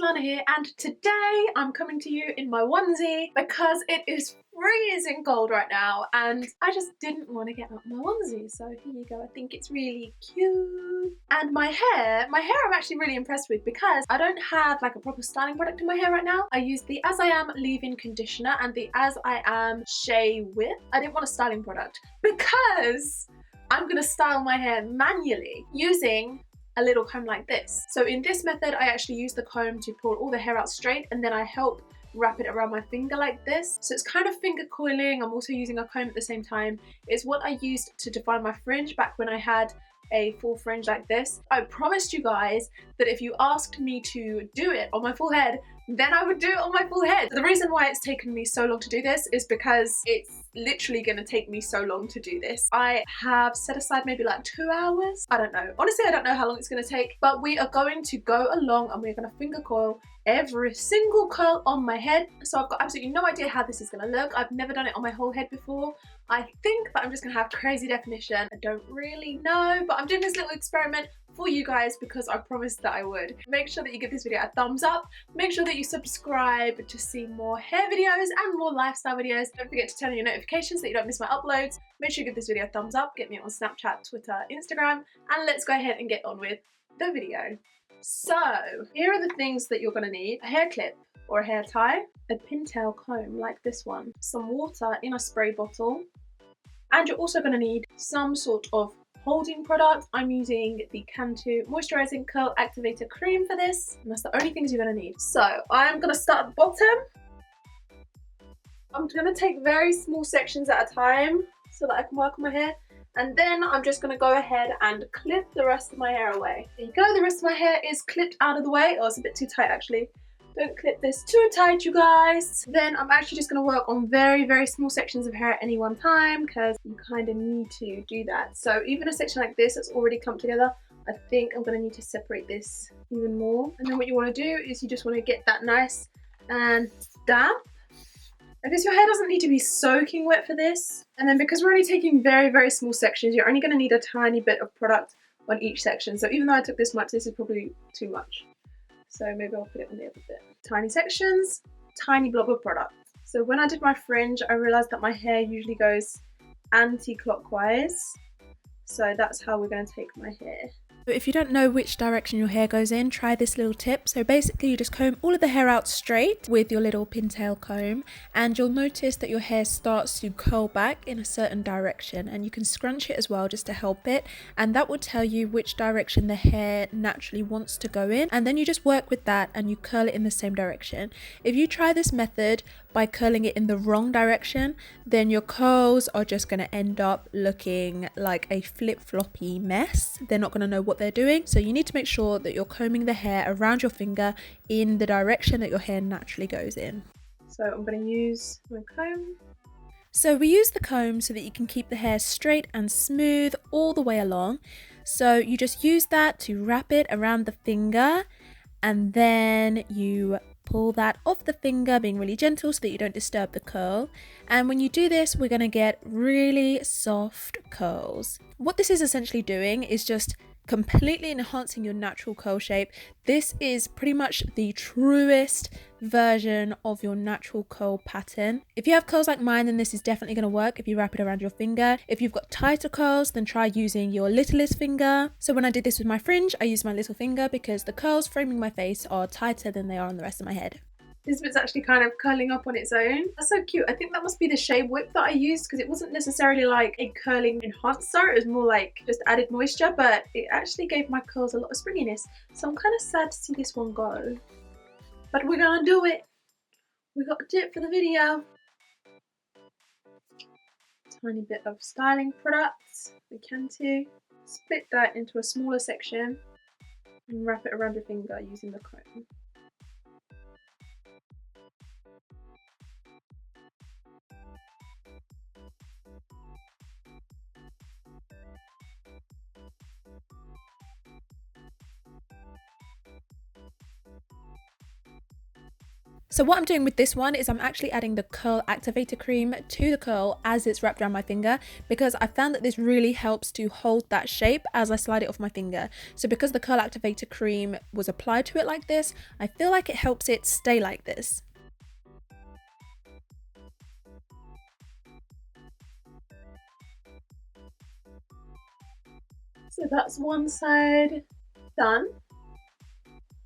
Lana here, and today I'm coming to you in my onesie because it is freezing cold right now and I just didn't want to get out my onesie, so here you go. I think it's really cute. And my hair I'm actually really impressed with because I don't have like a proper styling product in my hair right now. I used the As I Am leave-in conditioner and the As I Am shea whip. I didn't want a styling product because I'm gonna style my hair manually using a little comb like this. So in this method, I actually use the comb to pull all the hair out straight, and then I help wrap it around my finger like this. So it's kind of finger coiling. I'm also using a comb at the same time. It's what I used to define my fringe back when I had a full fringe like this. I promised you guys that if you asked me to do it on my full head, then I would do it on my full head. The reason why it's taken me so long to do this is because it's literally gonna take me so long to do this. I have set aside maybe like 2 hours. I don't know. Honestly, I don't know how long it's gonna take, but we are going to go along and we're gonna finger coil every single curl on my head. So I've got absolutely no idea how this is gonna look. I've never done it on my whole head before. I think that I'm just gonna have crazy definition. I don't really know, but I'm doing this little experiment for you guys because I promised that I would. Make sure that you give this video a thumbs up. Make sure that you subscribe to see more hair videos and more lifestyle videos. Don't forget to turn on your notifications so that you don't miss my uploads. Make sure you give this video a thumbs up. Get me on Snapchat, Twitter, Instagram, and let's go ahead and get on with the video. So here are the things that you're gonna need: a hair clip or a hair tie, a pintail comb like this one, some water in a spray bottle, and you're also gonna need some sort of holding product. I'm using the Canon Moisturizing Curl Activator Cream for this, and that's the only things you're gonna need. So I'm gonna start at the bottom. I'm gonna take very small sections at a time so that I can work on my hair, and then I'm just gonna go ahead and clip the rest of my hair away. There you go, the rest of my hair is clipped out of the way. Oh, it's a bit too tight actually. Don't clip this too tight, you guys. Then I'm actually just gonna work on very, very small sections of hair at any one time because you kind of need to do that. So even a section like this that's already clumped together, I think I'm gonna need to separate this even more. And then what you wanna do is you just wanna get that nice and damp. Because your hair doesn't need to be soaking wet for this. And then because we're only taking very, very small sections, you're only gonna need a tiny bit of product on each section. So even though I took this much, this is probably too much. So maybe I'll put it on the other bit. Tiny sections, tiny blob of product. So when I did my fringe, I realized that my hair usually goes anti-clockwise. So that's how we're going to take my hair. So if you don't know which direction your hair goes in, try this little tip. So basically you just comb all of the hair out straight with your little pintail comb, and you'll notice that your hair starts to curl back in a certain direction, and you can scrunch it as well just to help it, and that will tell you which direction the hair naturally wants to go in, and then you just work with that and you curl it in the same direction. If you try this method by curling it in the wrong direction, then your curls are just going to end up looking like a flip-floppy mess. They're not going to know what they're doing. So you need to make sure that you're combing the hair around your finger in the direction that your hair naturally goes in. So I'm going to use my comb. So we use the comb so that you can keep the hair straight and smooth all the way along. So you just use that to wrap it around the finger, and then you pull that off the finger, being really gentle so that you don't disturb the curl. And when you do this, we're going to get really soft curls. What this is essentially doing is just completely enhancing your natural curl shape. This is pretty much the truest version of your natural curl pattern. If you have curls like mine, then this is definitely going to work if you wrap it around your finger. If you've got tighter curls, then try using your littlest finger. So when I did this with my fringe, I used my little finger because the curls framing my face are tighter than they are on the rest of my head. This bit's actually kind of curling up on its own. That's so cute. I think that must be the shea whip that I used because it wasn't necessarily like a curling enhancer. It was more like just added moisture, but it actually gave my curls a lot of springiness. So I'm kind of sad to see this one go. But we're gonna do it. We got to do it for the video. Tiny bit of styling products. We can too. Split that into a smaller section and wrap it around your finger using the comb. So what I'm doing with this one is I'm actually adding the curl activator cream to the curl as it's wrapped around my finger, because I found that this really helps to hold that shape as I slide it off my finger. So because the curl activator cream was applied to it like this, I feel like it helps it stay like this. So that's one side done.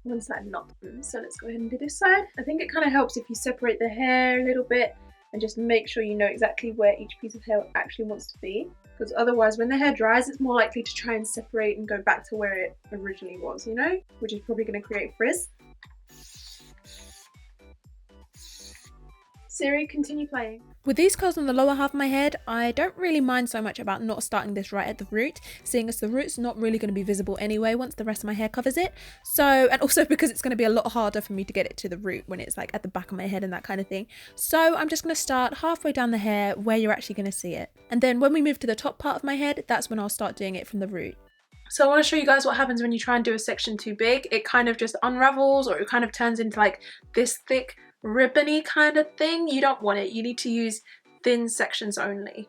One side not done. So let's go ahead and do this side. I think it kind of helps if you separate the hair a little bit and just make sure you know exactly where each piece of hair actually wants to be. Because otherwise when the hair dries, it's more likely to try and separate and go back to where it originally was, you know? Which is probably going to create frizz. Siri, continue playing. With these curls on the lower half of my head, I don't really mind so much about not starting this right at the root, seeing as the root's not really going to be visible anyway once the rest of my hair covers it. So, and also because it's going to be a lot harder for me to get it to the root when it's like at the back of my head and that kind of thing. So I'm just going to start halfway down the hair where you're actually going to see it. And then when we move to the top part of my head, that's when I'll start doing it from the root. So I want to show you guys what happens when you try and do a section too big. It kind of just unravels, or it kind of turns into like this thick ribbony kind of thing. You don't want it. You need to use thin sections only.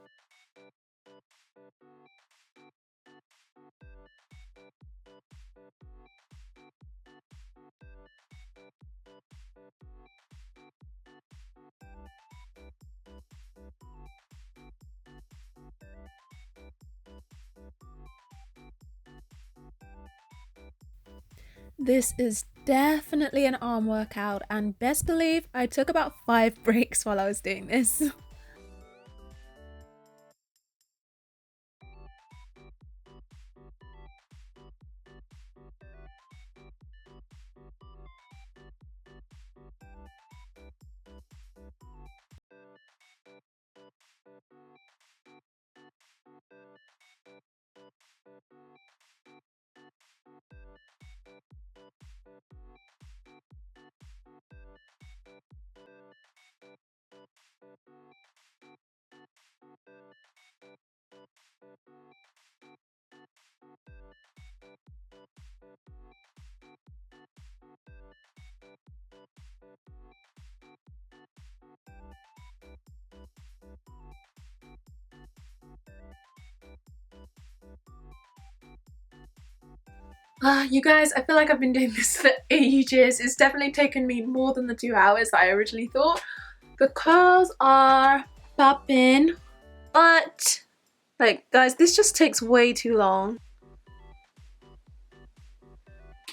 This is definitely an arm workout, and best believe I took about 5 breaks while I was doing this. You guys, I feel like I've been doing this for ages. It's definitely taken me more than the 2 hours that I originally thought. The curls are popping, but like guys, this just takes way too long.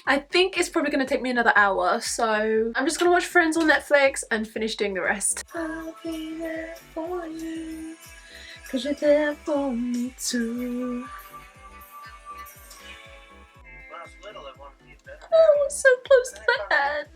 I think it's probably going to take me another hour, so I'm just going to watch Friends on Netflix and finish doing the rest. I'll be there for you, 'cause you're there for me too. Oh, we're so close to the end.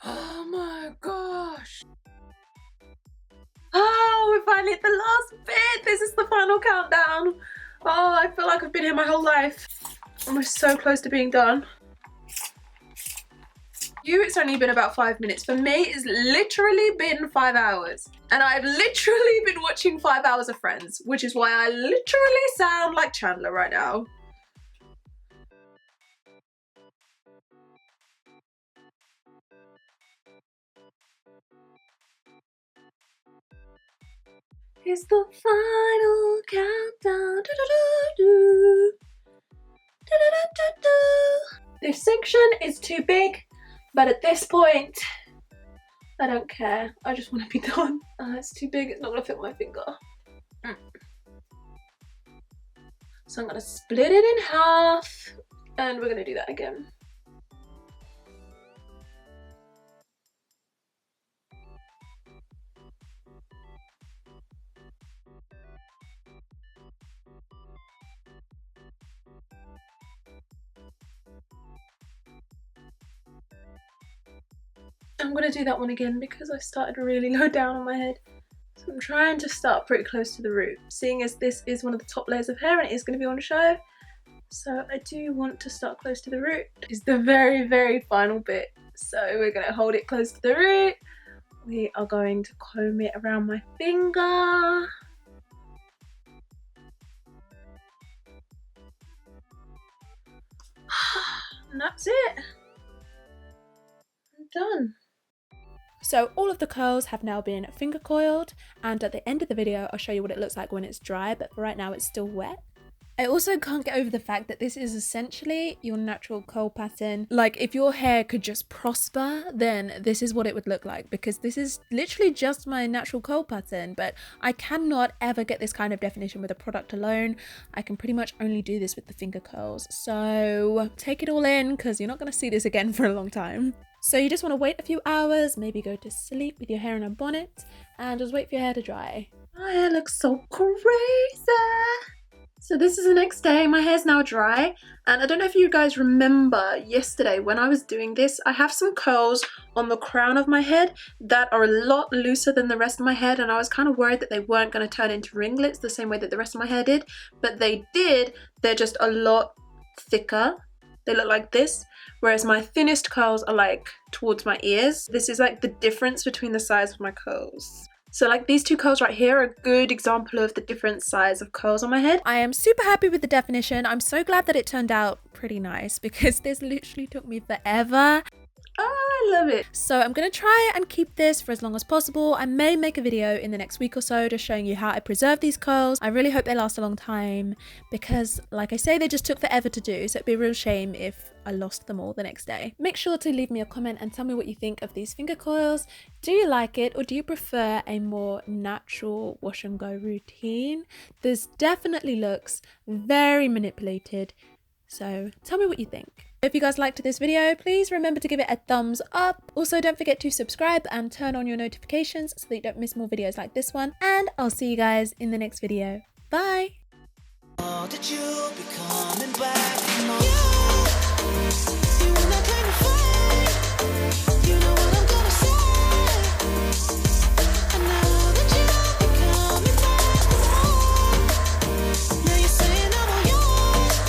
Oh my gosh. Oh, we're finally at the last bit. This is the final countdown. Oh, I feel like I've been here my whole life. And we're so close to being done. You, it's only been about 5 minutes. For me, it's literally been 5 hours. And I've literally been watching 5 hours of Friends, which is why I literally sound like Chandler right now. It's the final countdown. Do-do-do-do. Do-do-do-do-do. This section is too big, but at this point, I don't care. I just want to be done. It's too big, it's not going to fit my finger. So I'm going to split it in half, and we're going to do that again. I'm going to do that one again because I started really low down on my head. So I'm trying to start pretty close to the root, seeing as this is one of the top layers of hair and it is going to be on show. So I do want to start close to the root. It's the very, very final bit. So we're going to hold it close to the root. We are going to comb it around my finger. And that's it. I'm done. So all of the curls have now been finger coiled, and at the end of the video I'll show you what it looks like when it's dry, but for right now it's still wet. I also can't get over the fact that this is essentially your natural curl pattern. Like, if your hair could just prosper, then this is what it would look like, because this is literally just my natural curl pattern, but I cannot ever get this kind of definition with a product alone. I can pretty much only do this with the finger curls. So take it all in, because you're not going to see this again for a long time. So you just want to wait a few hours, maybe go to sleep with your hair in a bonnet, and just wait for your hair to dry. My hair looks so crazy. So this is the next day, my hair's now dry, and I don't know if you guys remember yesterday when I was doing this, I have some curls on the crown of my head that are a lot looser than the rest of my head, and I was kind of worried that they weren't going to turn into ringlets the same way that the rest of my hair did, but they did. They're just a lot thicker. They look like this, whereas my thinnest curls are like towards my ears. This is like the difference between the size of my curls. So like these two curls right here are a good example of the different size of curls on my head. I am super happy with the definition. I'm so glad that it turned out pretty nice, because this literally took me forever. Oh, I love it. So I'm going to try and keep this for as long as possible. I may make a video in the next week or so just showing you how I preserve these curls. I really hope they last a long time, because like I say, they just took forever to do, so it'd be a real shame if I lost them all the next day. Make sure to leave me a comment and tell me what you think of these finger coils. Do you like it, or do you prefer a more natural wash and go routine? This definitely looks very manipulated, so tell me what you think. If you guys liked this video, please remember to give it a thumbs up. Also, don't forget to subscribe and turn on your notifications so that you don't miss more videos like this one. And I'll see you guys in the next video. Bye! Did you be coming back?